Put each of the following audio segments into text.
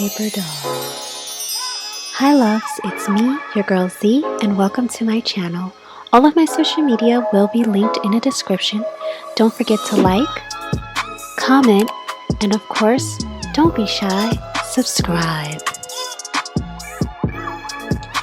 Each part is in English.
Paper Doll. Hi loves, it's me, your girl Z, and welcome to my channel. All of my social media will be linked in the description. Don't forget to like, comment, and of course, don't be shy, subscribe.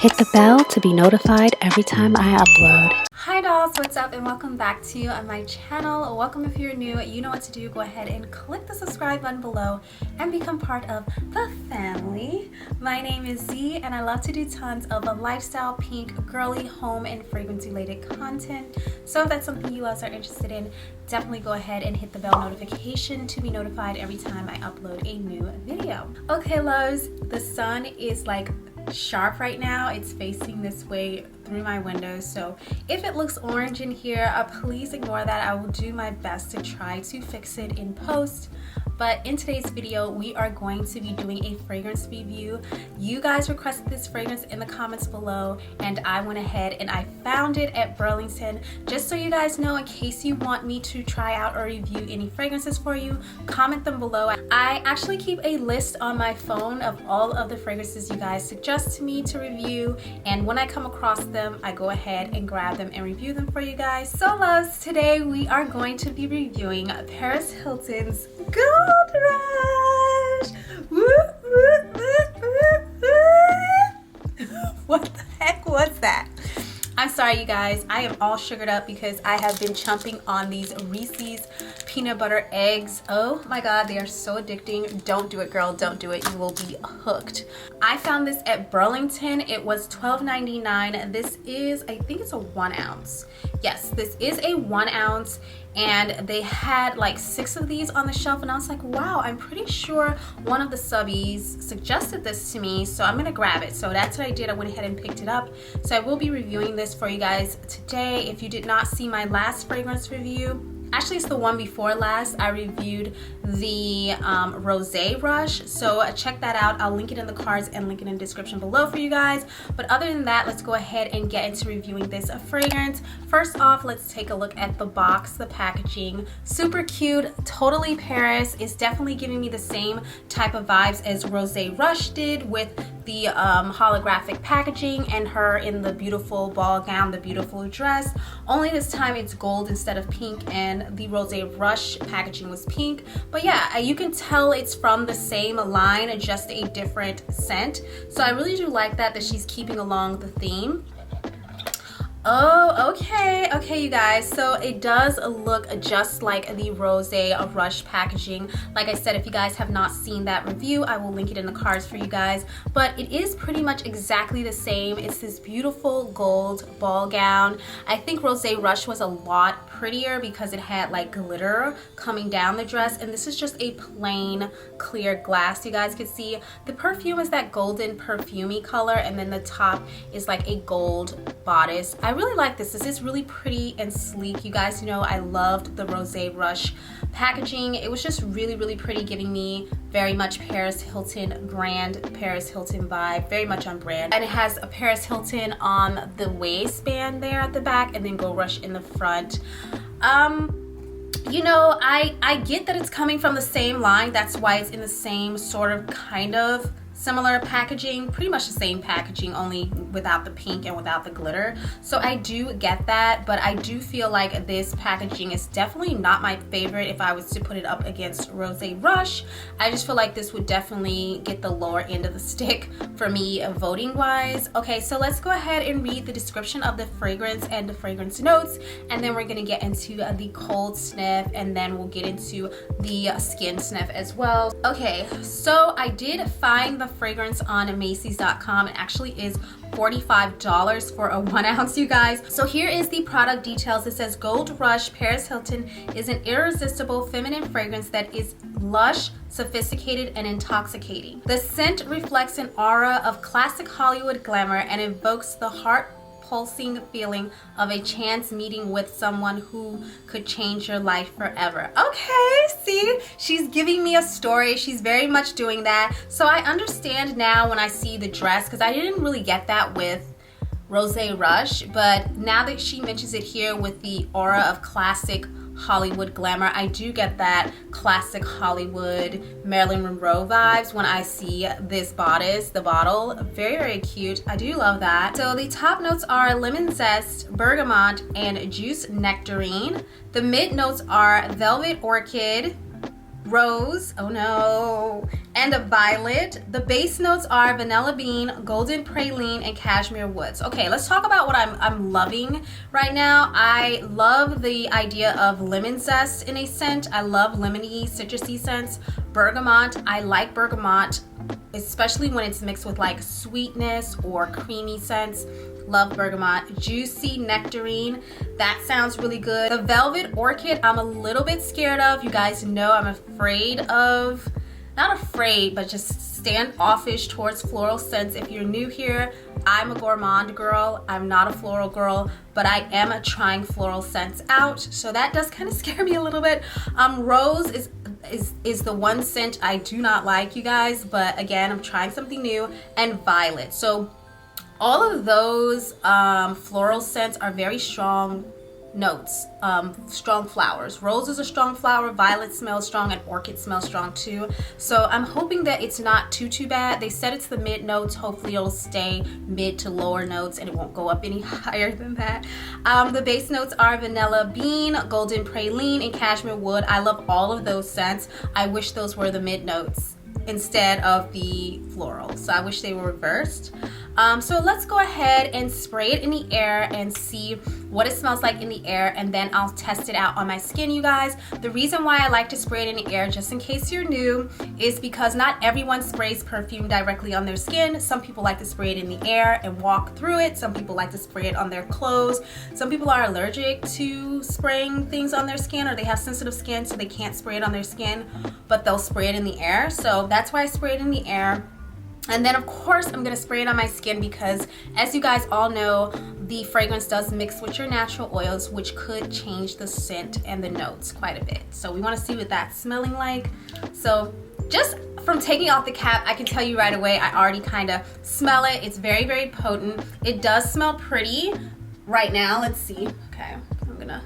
Hit the bell to be notified every time I upload. Hi dolls, what's up and welcome back to my channel. Welcome if you're new. You know what to do. Go ahead and click the subscribe button below and become part of the family. My name is Z and I love to do tons of lifestyle, pink, girly, home, and fragrance related content. So if that's something you guys are interested in, definitely go ahead and hit the bell notification to be notified every time I upload a new video. Okay loves, the sun is like sharp right now. It's facing this way through my window, so if it looks orange in here, please ignore that. I will do my best to try to fix it in post. But in today's video, we are going to be doing a fragrance review. You guys requested this fragrance in the comments below, and I went ahead and I found it at Burlington. Just so you guys know, in case you want me to try out or review any fragrances for you, comment them below. I actually keep a list on my phone of all of the fragrances you guys suggest to me to review, and when I come across them, I go ahead and grab them and review them for you guys. So loves, today we are going to be reviewing Paris Hilton's Gold Rush. What the heck was that? I'm sorry you guys, I am all sugared up because I have been chomping on these Reese's peanut butter eggs. Oh my god, they are so addicting. Don't do it, girl, don't do it. You will be hooked. I found this at Burlington. It was $12.99. This is, I think it's a 1 ounce. Yes, this is a 1 ounce, and they had like 6 of these on the shelf, and I was like, wow, I'm pretty sure one of the subbies suggested this to me, so I'm gonna grab it. So that's what I did. I went ahead and picked it up. So I will be reviewing this for you guys today. If you did not see my last fragrance review, actually it's the one before last, I reviewed the Rosé Rush, so check that out. I'll link it in the cards and link it in the description below for you guys. But other than that, let's go ahead and get into reviewing this fragrance. First off, let's take a look at the box, the packaging. Super cute, totally Paris. It's definitely giving me the same type of vibes as Rosé Rush did, with the holographic packaging and her in the beautiful ball gown, the beautiful dress. Only this time it's gold instead of pink, and the Rosé Rush packaging was pink. But yeah, you can tell it's from the same line, just a different scent. So I really do like that she's keeping along the theme. Oh, okay you guys, so it does look just like the Rosé Rush packaging. Like I said, if you guys have not seen that review, I will link it in the cards for you guys. But it is pretty much exactly the same. It's this beautiful gold ball gown. I think Rosé Rush was a lot prettier because it had like glitter coming down the dress, and this is just a plain clear glass. You guys can see the perfume is that golden perfumey color, and then the top is like a gold bodice. I really like this. This is really pretty and sleek. You guys know I loved the Rosé Rush packaging. It was just really pretty, giving me very much Paris Hilton brand, Paris Hilton vibe, very much on brand. And it has a Paris Hilton on the waistband there at the back, and then Gold Rush in the front. You know, I get that it's coming from the same line. That's why it's in the same sort of kind of similar packaging, pretty much the same packaging, only without the pink and without the glitter. So I do get that, but I do feel like this packaging is definitely not my favorite if I was to put it up against Rosé Rush. I just feel like this would definitely get the lower end of the stick for me voting wise. Okay, so let's go ahead and read the description of the fragrance and the fragrance notes, and then we're gonna get into the cold sniff, and then we'll get into the skin sniff as well. Okay, so I did find the fragrance on Macy's.com. It actually is $45 for a 1 ounce, you guys. So here is the product details. It says Gold Rush Paris Hilton is an irresistible feminine fragrance that is lush, sophisticated, and intoxicating. The scent reflects an aura of classic Hollywood glamour and evokes the heart pulsing feeling of a chance meeting with someone who could change your life forever. Okay, see, she's giving me a story. She's very much doing that. So I understand now when I see the dress, because I didn't really get that with Rosé Rush, but now that she mentions it here with the aura of classic Hollywood glamour. I do get that classic Hollywood Marilyn Monroe vibes when I see this bodice, the bottle. Very, very cute. I do love that. So the top notes are lemon zest, bergamot, and juice nectarine. The mid notes are velvet orchid, rose, oh no, and a violet. The base notes are vanilla bean, golden praline, and cashmere woods. Okay, let's talk about what I'm loving right now. I love the idea of lemon zest in a scent. I love lemony, citrusy scents. Bergamot, I like bergamot, especially when it's mixed with like sweetness or creamy scents. Love bergamot. Juicy nectarine, that sounds really good. The velvet orchid, I'm a little bit scared of. You guys know I'm afraid of, not afraid, but just standoffish towards floral scents. If you're new here, I'm a gourmand girl. I'm not a floral girl, but I am trying floral scents out. So that does kind of scare me a little bit. Rose is the one scent I do not like, you guys, but again, I'm trying something new. And violet. So all of those floral scents are very strong notes, strong flowers. Rose is a strong flower, violet smells strong, and orchid smells strong too. So I'm hoping that it's not too bad. They said it's the mid notes. Hopefully it'll stay mid to lower notes and it won't go up any higher than that. The base notes are vanilla bean, golden praline, and cashmere wood. I love all of those scents. I wish those were the mid notes instead of the floral. So I wish they were reversed. So let's go ahead and spray it in the air and see what it smells like in the air, and then I'll test it out on my skin, you guys. The reason why I like to spray it in the air, just in case you're new, is because not everyone sprays perfume directly on their skin. Some people like to spray it in the air and walk through it. Some people like to spray it on their clothes. Some people are allergic to spraying things on their skin, or they have sensitive skin so they can't spray it on their skin, but they'll spray it in the air. So that's why I spray it in the air. And then of course I'm gonna spray it on my skin because, as you guys all know, the fragrance does mix with your natural oils, which could change the scent and the notes quite a bit. So we wanna see what that's smelling like. So just from taking off the cap, I can tell you right away, I already kind of smell it. It's very, very potent. It does smell pretty right now. Let's see. Okay, I'm gonna.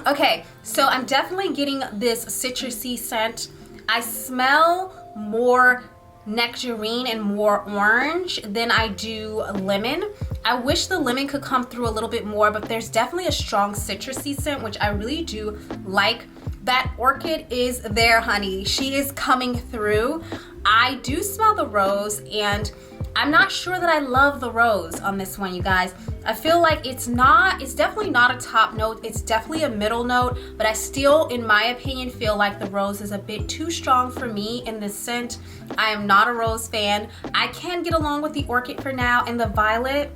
Okay, so I'm definitely getting this citrusy scent. I smell more nectarine and more orange than I do lemon. I wish the lemon could come through a little bit more, but there's definitely a strong citrusy scent, which I really do like. That orchid is there, honey. She is coming through. I do smell the rose, and I'm not sure that I love the rose on this one, you guys. I feel like it's definitely not a top note. It's definitely a middle note, but I still, in my opinion, feel like the rose is a bit too strong for me in this scent. I am not a rose fan. I can get along with the orchid for now, and the violet.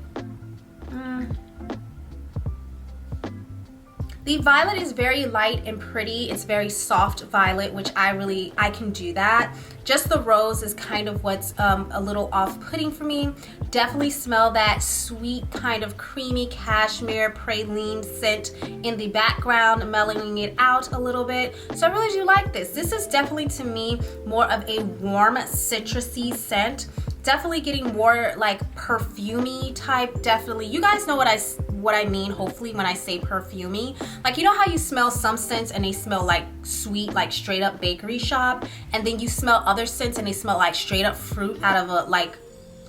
The violet is very light and pretty. It's very soft violet, which I can do that. Just the rose is kind of what's a little off-putting for me. Definitely smell that sweet kind of creamy cashmere praline scent in the background, mellowing it out a little bit. So I really do like this. This is definitely, to me, more of a warm citrusy scent. Definitely getting more like perfumey type. Definitely, you guys know what I mean, hopefully, when I say perfumey. Like, you know how you smell some scents and they smell like sweet, like straight up bakery shop, and then you smell other scents and they smell like straight up fruit out of a, like,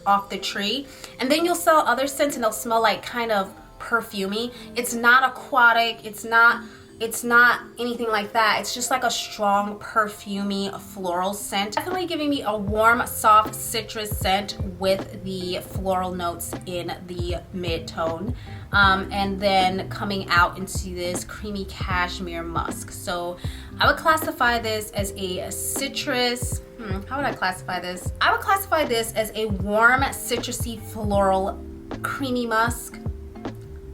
off the tree, and then you'll smell other scents and they'll smell like kind of perfumey. It's not aquatic, it's not anything like that. It's just like a strong perfumey floral scent. Definitely giving me a warm, soft citrus scent with the floral notes in the mid-tone. And then coming out into this creamy cashmere musk. So I would classify this as a citrus, how would I classify this? I would classify this as a warm, citrusy, floral, creamy musk.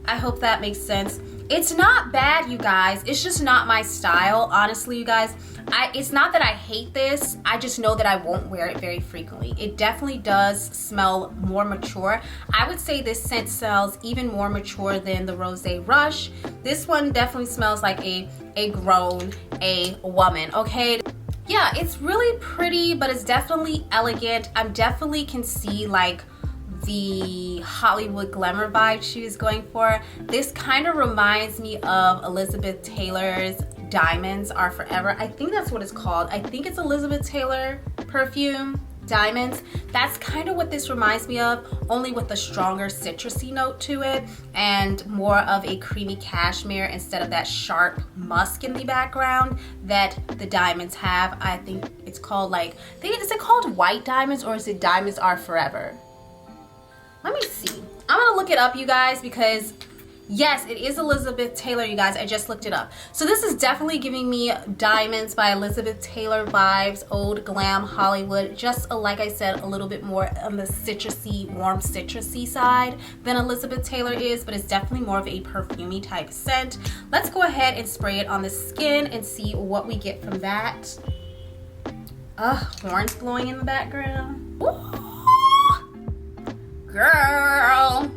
I hope that makes sense. It's not bad, you guys. It's just not my style, honestly, you guys. It's not that I hate this. I just know that I won't wear it very frequently. It definitely does smell more mature. I would say this scent smells even more mature than the Rosé Rush. This one definitely smells like a grown woman, okay? Yeah, it's really pretty, but it's definitely elegant. I definitely can see like the Hollywood glamour vibe she was going for. This kind of reminds me of Elizabeth Taylor's Diamonds Are Forever. I think that's what it's called. I think it's Elizabeth Taylor perfume, Diamonds. That's kind of what this reminds me of, only with a stronger citrusy note to it and more of a creamy cashmere instead of that sharp musk in the background that the diamonds have. I think it's called is it called White Diamonds or is it Diamonds Are Forever? Let me see. I'm gonna look it up, you guys, because yes, it is Elizabeth Taylor, you guys. I just looked it up. So this is definitely giving me Diamonds by Elizabeth Taylor vibes, old glam Hollywood. Just like I said, a little bit more on the citrusy, warm citrusy side than Elizabeth Taylor is, but it's definitely more of a perfumey type scent. Let's go ahead and spray it on the skin and see what we get from that. Horns blowing in the background. Ooh, girl.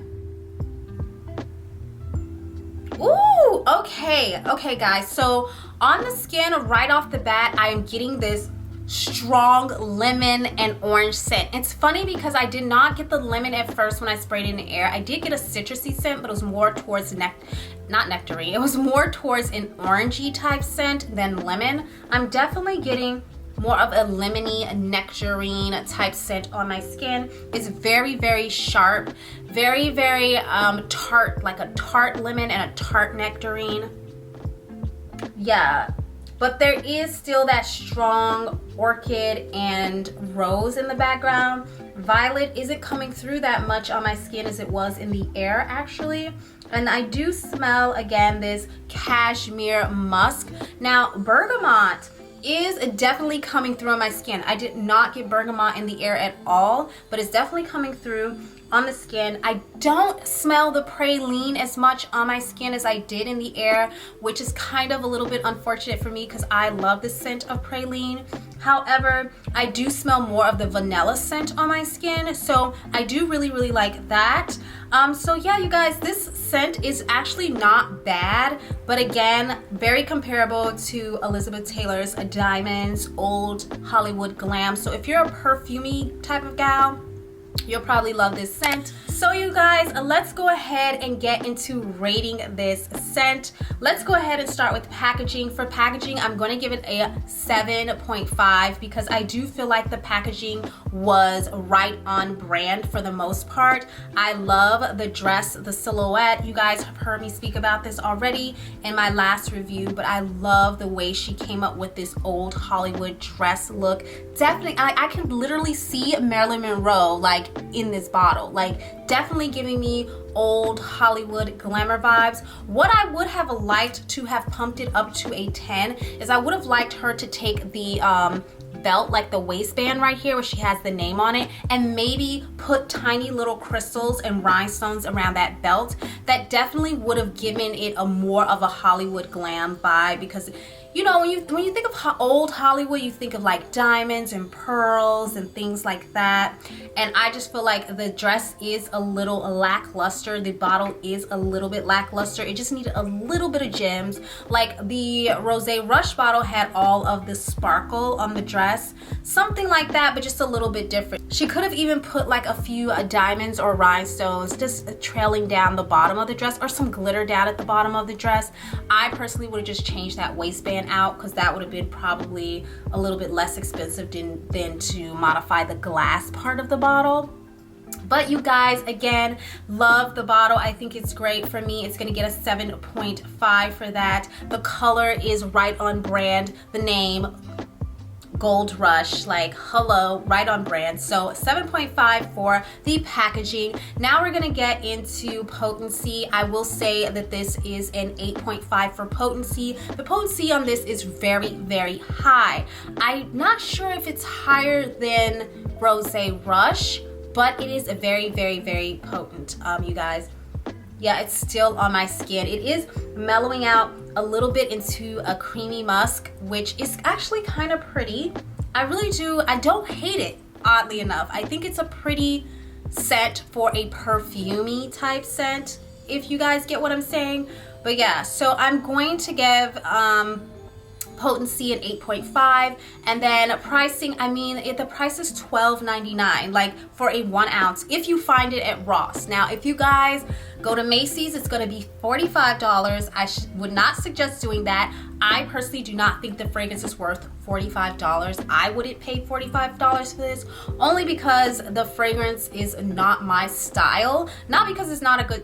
Ooh, okay guys, so on the skin right off the bat, I am getting this strong lemon and orange scent. It's funny because I did not get the lemon at first when I sprayed it in the air. I did get a citrusy scent, but it was more towards not nectarine, it was more towards an orangey type scent than lemon. I'm definitely getting more of a lemony nectarine type scent on my skin. It's very, very sharp, very, very tart, like a tart lemon and a tart nectarine. Yeah, but there is still that strong orchid and rose in the background. Violet isn't coming through that much on my skin as it was in the air actually. And I do smell, again, this cashmere musk. Now, bergamot is definitely coming through on my skin. I did not get bergamot in the air at all, but it's definitely coming through on the skin. I don't smell the praline as much on my skin as I did in the air, which is kind of a little bit unfortunate for me because I love the scent of praline. However, I do smell more of the vanilla scent on my skin, so I do really, really like that. So yeah, you guys, this scent is actually not bad, but again, very comparable to Elizabeth Taylor's Diamonds, old Hollywood glam. So if you're a perfumey type of gal, you'll probably love this scent. So you guys, let's go ahead and get into rating this scent. Let's go ahead and start with packaging. For packaging, I'm going to give it a 7.5 because I do feel like the packaging was right on brand for the most part. I love the dress, the silhouette. You guys have heard me speak about this already in my last review, but I love the way she came up with this old Hollywood dress look. Definitely, I can literally see Marilyn Monroe like in this bottle, like definitely giving me old Hollywood glamour vibes. What I would have liked to have pumped it up to a 10 is I would have liked her to take the belt, like the waistband right here where she has the name on it, and maybe put tiny little crystals and rhinestones around that belt. That definitely would have given it a more of a Hollywood glam vibe, because you know, when you think of old Hollywood, you think of like diamonds and pearls and things like that. And I just feel like the dress is a little lackluster. The bottle is a little bit lackluster. It just needed a little bit of gems. Like the Rosé Rush bottle had all of the sparkle on the dress. Something like that, but just a little bit different. She could have even put like a few diamonds or rhinestones just trailing down the bottom of the dress, or some glitter down at the bottom of the dress. I personally would have just changed that waistband out, because that would have been probably a little bit less expensive than to modify the glass part of the bottle. But you guys, again, love the bottle. I think it's great. For me, it's gonna get a 7.5 for that. The color is right on brand. The name, Gold Rush, like hello, right on brand. So 7.5 for the packaging. Now we're gonna get into potency. I will say that this is an 8.5 for potency. The potency on this is very, very high. I'm not sure if it's higher than Rosé Rush, but it is a very, very, very potent, you guys. Yeah, it's still on my skin. It is mellowing out a little bit into a creamy musk, which is actually kind of pretty. I really do. I don't hate it, oddly enough. I think it's a pretty scent for a perfumey type scent, if you guys get what I'm saying. But yeah, so I'm going to give potency an 8.5, and then pricing, I mean, the price is $12.99, like for a 1 ounce if you find it at Ross. Now if you guys go to Macy's, it's going to be $45. I would not suggest doing that. I personally do not think the fragrance is worth $45. I wouldn't pay $45 for this, only because the fragrance is not my style, not because it's not a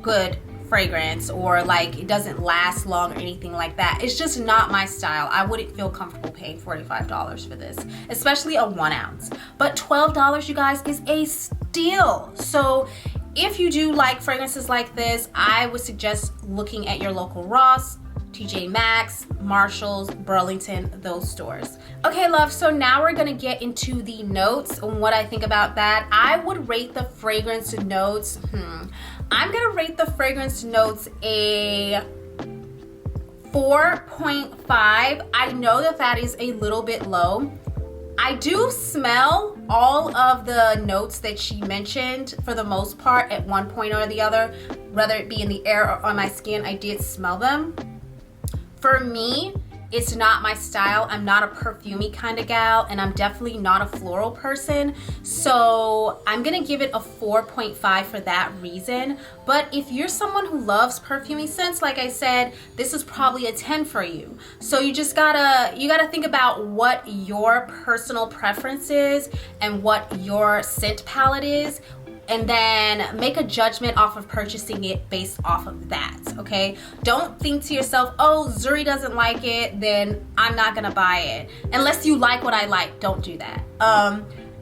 good fragrance or like it doesn't last long or anything like that. It's just not my style. I wouldn't feel comfortable paying $45 for this, especially a 1 ounce. But $12, you guys, is a steal. So if you do like fragrances like this, I would suggest looking at your local Ross, TJ Maxx, Marshalls, Burlington, those stores. Okay, love, so now we're gonna get into the notes and what I think about that. I would rate the fragrance notes, I'm gonna rate the fragrance notes a 4.5. I know that is a little bit low. I do smell all of the notes that she mentioned for the most part at one point or the other, whether it be in the air or on my skin. I did smell them. For me, it's not my style. I'm not a perfumey kind of gal, and I'm definitely not a floral person. So I'm gonna give it a 4.5 for that reason. But if you're someone who loves perfumey scents, like I said, this is probably a 10 for you. So you just gotta think about what your personal preference is and what your scent palette is, and then make a judgment off of purchasing it based off of that, okay? Don't think to yourself, oh, Zuri doesn't like it, then I'm not gonna buy it. Unless you like what I like, don't do that.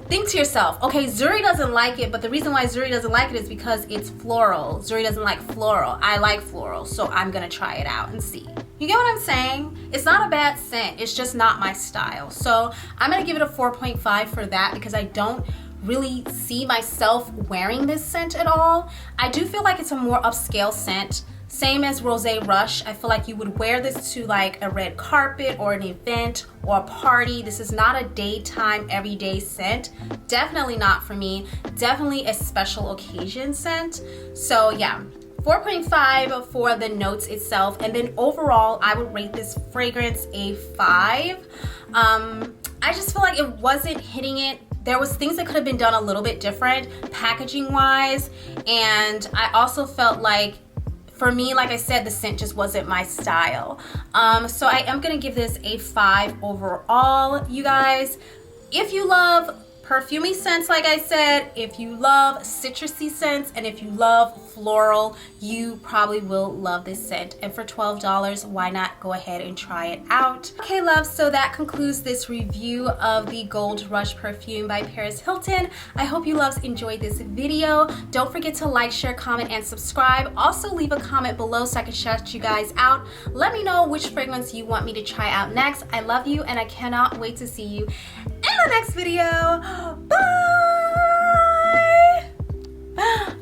Think to yourself, okay, Zuri doesn't like it, but the reason why Zuri doesn't like it is because it's floral. Zuri doesn't like floral. I like floral, so I'm gonna try it out and see. You get what I'm saying? It's not a bad scent, it's just not my style. So I'm gonna give it a 4.5 for that because I don't really see myself wearing this scent at all. I do feel like it's a more upscale scent. Same as Rosé Rush. I feel like you would wear this to like a red carpet or an event or a party. This is not a daytime, everyday scent. Definitely not for me. Definitely a special occasion scent. So yeah, 4.5 for the notes itself. And then overall, I would rate this fragrance a 5. I just feel like it wasn't hitting it. There was things that could have been done a little bit different packaging wise, and I also felt like, for me, like I said, the scent just wasn't my style. So I am gonna give this a 5 overall, you guys. If you love perfumey scents, like I said, if you love citrusy scents, and if you love floral, you probably will love this scent. And for $12, why not go ahead and try it out? Okay, love, so that concludes this review of the Gold Rush perfume by Paris Hilton. I hope you loves enjoyed this video. Don't forget to like, share, comment, and subscribe. Also leave a comment below so I can shout you guys out. Let me know which fragrance you want me to try out next. I love you, and I cannot wait to see you in the next video. Bye!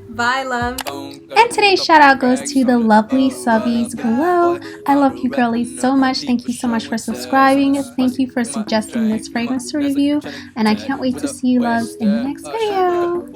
Bye, love. And today's shout out goes to the lovely subbies below. I love you girlies so much. Thank you so much for subscribing. Thank you for suggesting this fragrance to review. And I can't wait to see you loves in the next video.